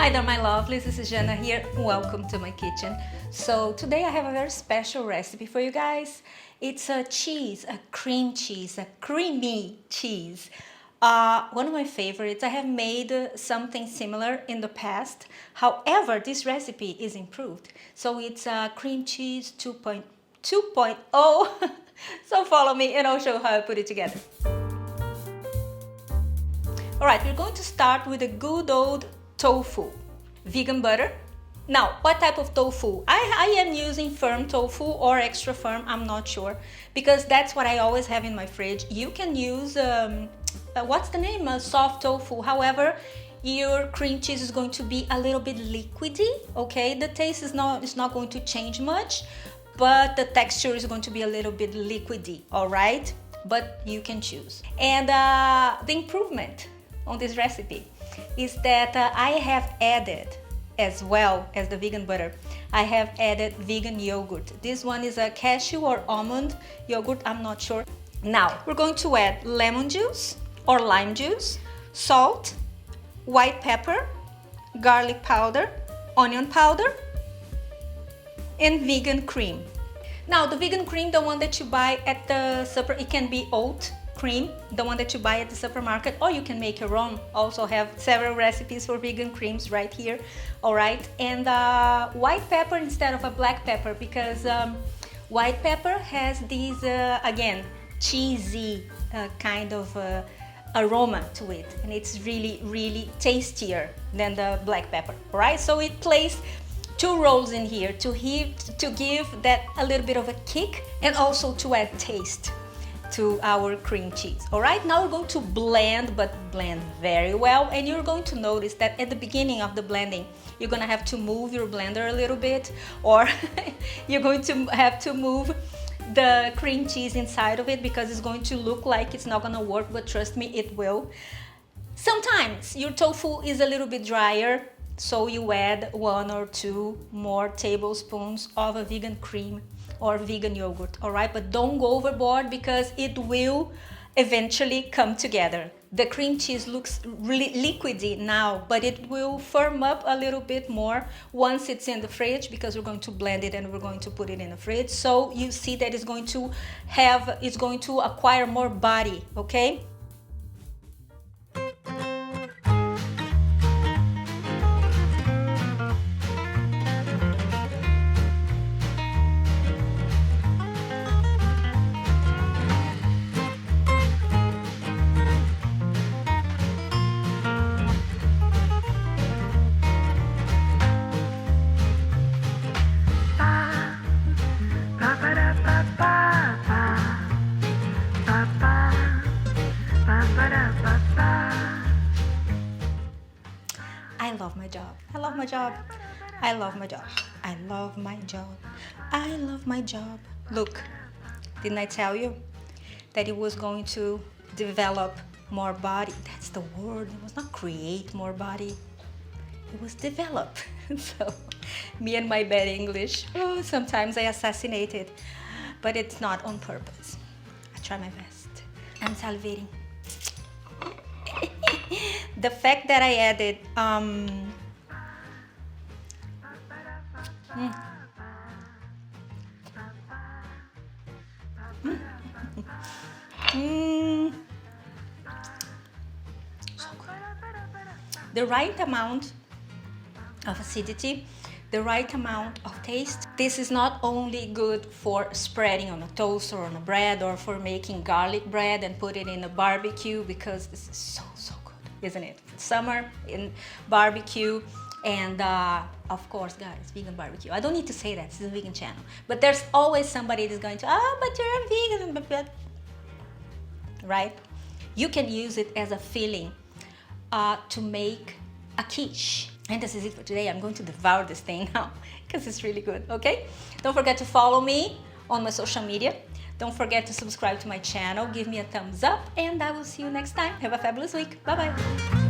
Hi there, my lovelies. This is Jana here. Welcome to my kitchen. So today I have a very special recipe for you guys. It's a cheese, a cream cheese, a creamy cheese. One of my favorites. I have made something similar in the past. However, this recipe is improved. So it's a cream cheese 2.0. So follow me and I'll show you how I put it together. Alright, we're going to start with a good old tofu. Vegan butter. Now, what type of tofu? I am using firm tofu or extra firm, I'm not sure, because that's what I always have in my fridge. You can use, what's the name? Soft tofu. However, your cream cheese is going to be a little bit liquidy, okay? The taste is not going to change much, but the texture is going to be a little bit liquidy, all right? But you can choose. And the improvement on this recipe is that I have added, as well as the vegan butter, I have added vegan yogurt. This one is a cashew or almond yogurt, I'm not sure. Now, we're going to add lemon juice or lime juice, salt, white pepper, garlic powder, onion powder, and vegan cream. Now, the vegan cream, the one that you buy at the it can be oat cream, the one that you buy at the supermarket, or you can make your own. Also have several recipes for vegan creams right here. All right, and white pepper instead of a black pepper, because white pepper has these again cheesy kind of aroma to it, and it's really tastier than the black pepper. All right, so it plays two roles in here, to give that a little bit of a kick and also to add taste to our cream cheese. All right, now we're going to blend, but blend very well. And you're going to notice that at the beginning of the blending, you're gonna have to move your blender a little bit, or you're going to have to move the cream cheese inside of it, because it's going to look like it's not gonna work, but trust me, it will. Sometimes your tofu is a little bit drier, so you add 1 or 2 more tablespoons of a vegan cream or vegan yogurt, all right? But don't go overboard, because it will eventually come together. The cream cheese looks really liquidy now, but it will firm up a little bit more once it's in the fridge, because we're going to blend it and we're going to put it in the fridge. So you see that it's going to acquire more body, okay? I love my job. I love my job. I love my job. I love my job. I love my job. Look, didn't I tell you that it was going to develop more body? That's the word. It was not create more body. It was develop. So, me and my bad English. Oh, sometimes I assassinate it, but it's not on purpose. I try my best. I'm salivating. The fact that I added so good. The right amount of acidity, the right amount of taste. This is not only good for spreading on a toast or on a bread, or for making garlic bread and put it in a barbecue, because this is so good, isn't it? Summer in barbecue, and of course, guys, vegan barbecue. I don't need to say that, this is a vegan channel, but there's always somebody that's going to, but you're a vegan, right? You can use it as a filling to make a quiche. And this is it for today. I'm going to devour this thing now, because it's really good, okay? Don't forget to follow me on my social media. Don't forget to subscribe to my channel, give me a thumbs up, and I will see you next time. Have a fabulous week. Bye-bye.